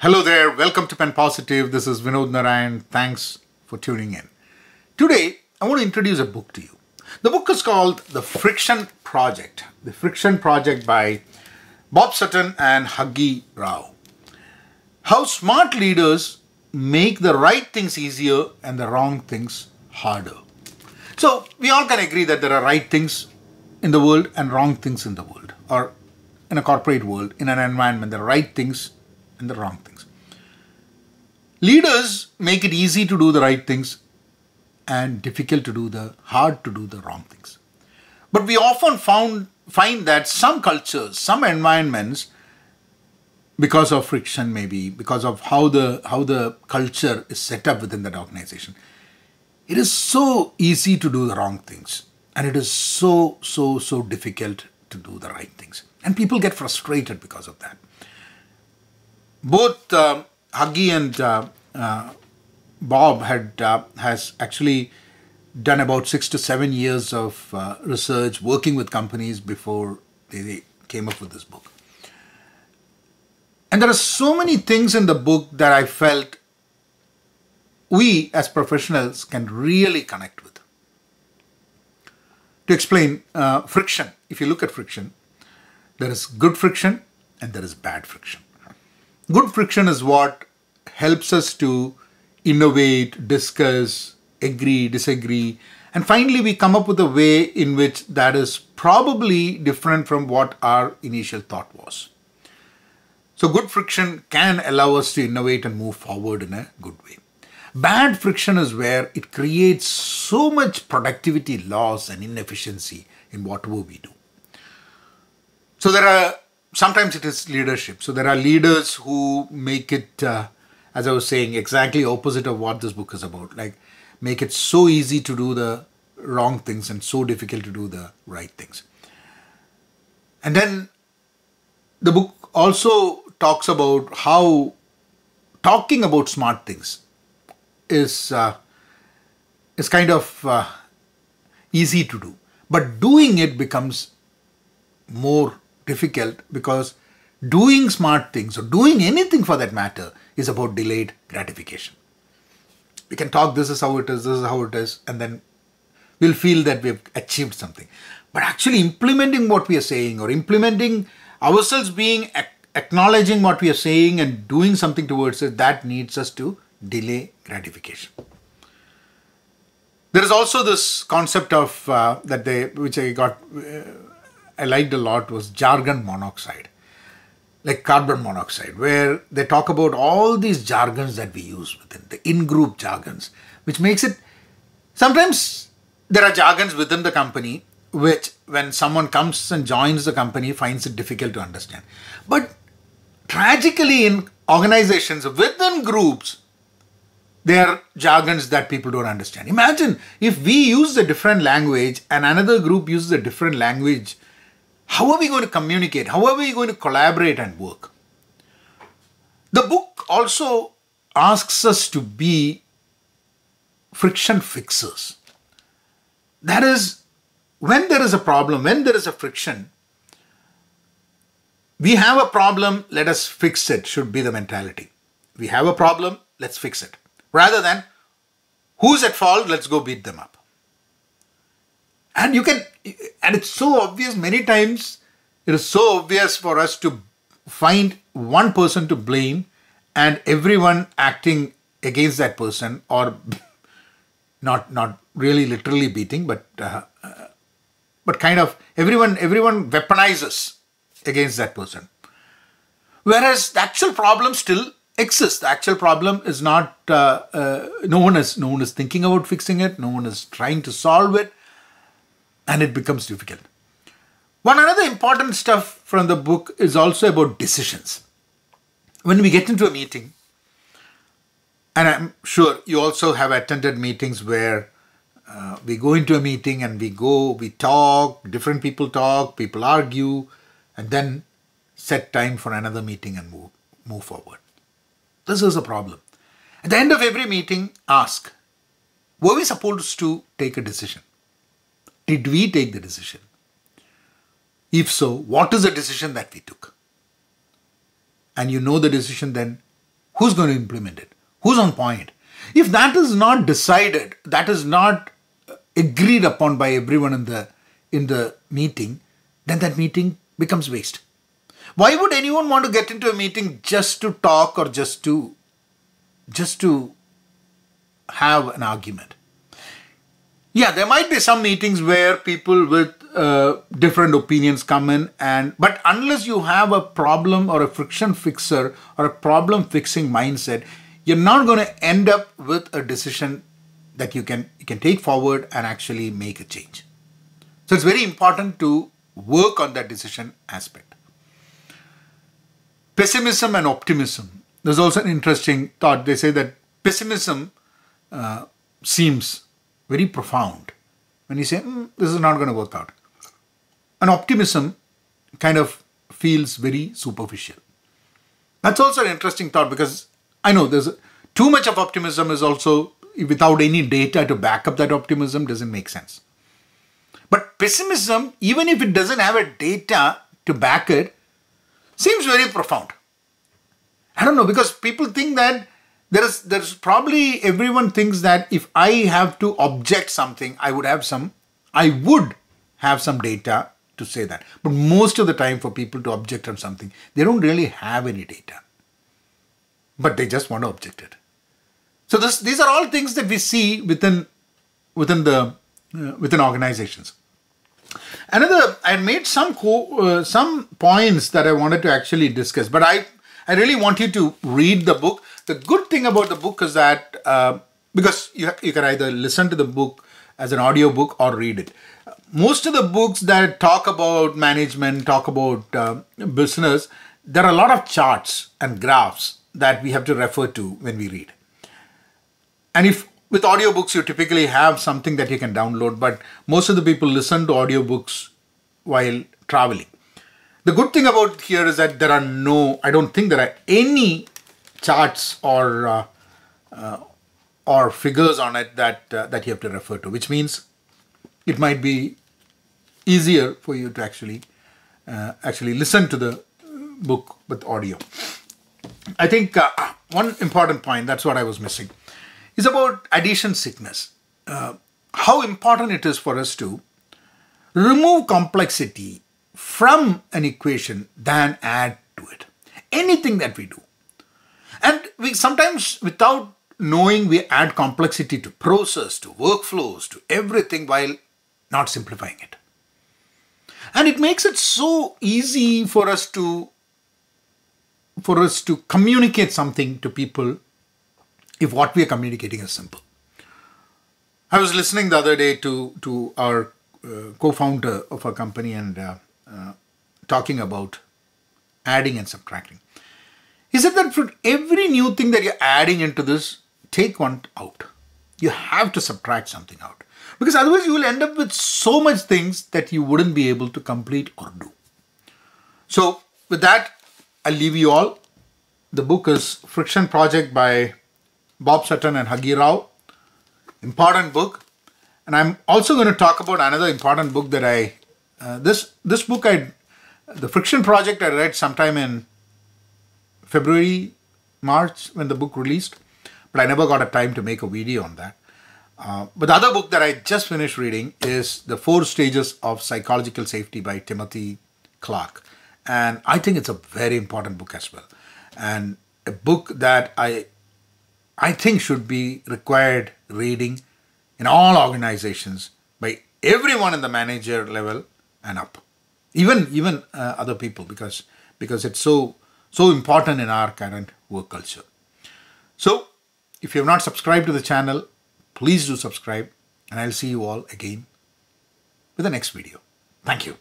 Hello there, welcome to Pen Positive. This is Vinod Narayan. Thanks for tuning in. Today, I want to introduce a book to you. The book is called The Friction Project. The Friction Project by Bob Sutton and Huggy. How smart leaders make the right things easier and the wrong things harder. So, we all can agree that there are right things in the world and wrong things in the world, or in a corporate world, in an environment, there are right things and the wrong things. Leaders make it easy to do the right things and hard to do the wrong things. But we often find that some cultures, some environments, because of friction maybe, because of how the culture is set up within that organization, it is so easy to do the wrong things. And it is so difficult to do the right things. And people get frustrated because of that. Both Huggy and Bob has actually done about 6 to 7 years of research working with companies before they came up with this book. And there are so many things in the book that I felt we as professionals can really connect with. To explain friction, if you look at friction, there is good friction and there is bad friction. Good friction is what helps us to innovate, discuss, agree, disagree, and finally we come up with a way in which that is probably different from what our initial thought was. So good friction can allow us to innovate and move forward in a good way. Bad friction is where it creates so much productivity loss and inefficiency in whatever we do. So sometimes it is leadership. So there are leaders who make it, as I was saying, exactly opposite of what this book is about. Like make it so easy to do the wrong things and so difficult to do the right things. And then the book also talks about how talking about smart things is kind of easy to do. But doing it becomes more difficult because doing smart things or doing anything for that matter is about delayed gratification. We can talk, this is how it is, this is how it is, and then we'll feel that we've achieved something. But actually implementing what we are saying or implementing ourselves acknowledging what we are saying and doing something towards it, that needs us to delay gratification. There is also this concept of which I liked a lot, was jargon monoxide, like carbon monoxide, where they talk about all these jargons that we use within the in-group jargons, which makes it, sometimes there are jargons within the company which when someone comes and joins the company finds it difficult to understand. But tragically in organizations within groups, there are jargons that people don't understand. Imagine if we use a different language and another group uses a different language. How are we going to communicate? How are we going to collaborate and work? The book also asks us to be friction fixers. That is, when there is a problem, when there is a friction, we have a problem, let us fix it, should be the mentality. We have a problem, let's fix it. Rather than, who's at fault, let's go beat them up. And it's so obvious many times, it is so obvious for us to find one person to blame and everyone acting against that person, or not really literally beating, but kind of everyone weaponizes against that person. Whereas the actual problem still exists. The actual problem is not, no one is thinking about fixing it, no one is trying to solve it, and it becomes difficult. One another important stuff from the book is also about decisions. When we get into a meeting, and I'm sure you also have attended meetings where we go into a meeting and we talk, different people argue, and then set time for another meeting and move forward. This is a problem. At the end of every meeting, ask, were we supposed to take a decision? Did we take the decision? If so, what is the decision that we took? And you know the decision, then Who's going to implement it? Who's on point? If that is not decided, that is not agreed upon by everyone in the meeting, then that meeting becomes waste. Why would anyone want to get into a meeting just to talk or just to have an argument? Yeah, there might be some meetings where people with different opinions come in, but unless you have a problem or a friction fixer or a problem fixing mindset, you're not going to end up with a decision that you can take forward and actually make a change. So it's very important to work on that decision aspect. Pessimism and optimism. There's also an interesting thought. They say that pessimism seems very profound when you say, this is not going to work out. And optimism kind of feels very superficial. That's also an interesting thought, because I know there's too much of optimism is also, without any data to back up that optimism, doesn't make sense. But pessimism, even if it doesn't have a data to back it, seems very profound. I don't know, because people think that there's probably, everyone thinks that if I have to object something, I would have some data to say that. But most of the time for people to object on something, they don't really have any data, but they just want to object it. So these are all things that we see within organizations. I made some points that I wanted to actually discuss, but I really want you to read the book. The good thing about the book is that because you can either listen to the book as an audio book or read it. Most of the books that talk about management, talk about business, there are a lot of charts and graphs that we have to refer to when we read. And if with audiobooks, you typically have something that you can download, but most of the people listen to audiobooks while traveling. The good thing about here is that I don't think there are any charts or figures on it that you have to refer to, which means it might be easier for you to actually listen to the book with audio. I think one important point, that's what I was missing, is about addition sickness. How important it is for us to remove complexity from an equation than add to it. Anything that we do. And we sometimes, without knowing, we add complexity to process, to workflows, to everything while not simplifying it. And it makes it so easy for us to communicate something to people if what we are communicating is simple. I was listening the other day to our co-founder of our company and talking about adding and subtracting. He said that for every new thing that you're adding into this, take one out. You have to subtract something out. Because otherwise you will end up with so much things that you wouldn't be able to complete or do. So with that, I'll leave you all. The book is Friction Project by Bob Sutton and Huggy Rao. Important book. And I'm also going to talk about another important book that this book, the Friction Project, I read sometime in February, March when the book released, but I never got a time to make a video on that. But the other book that I just finished reading is The 4 Stages of Psychological Safety by Timothy Clark. And I think it's a very important book as well. And a book that I think should be required reading in all organizations by everyone in the manager level and up. Even other people, because it's so important in our current work culture. So if you have not subscribed to the channel, please do subscribe, and I'll see you all again with the next video. Thank you.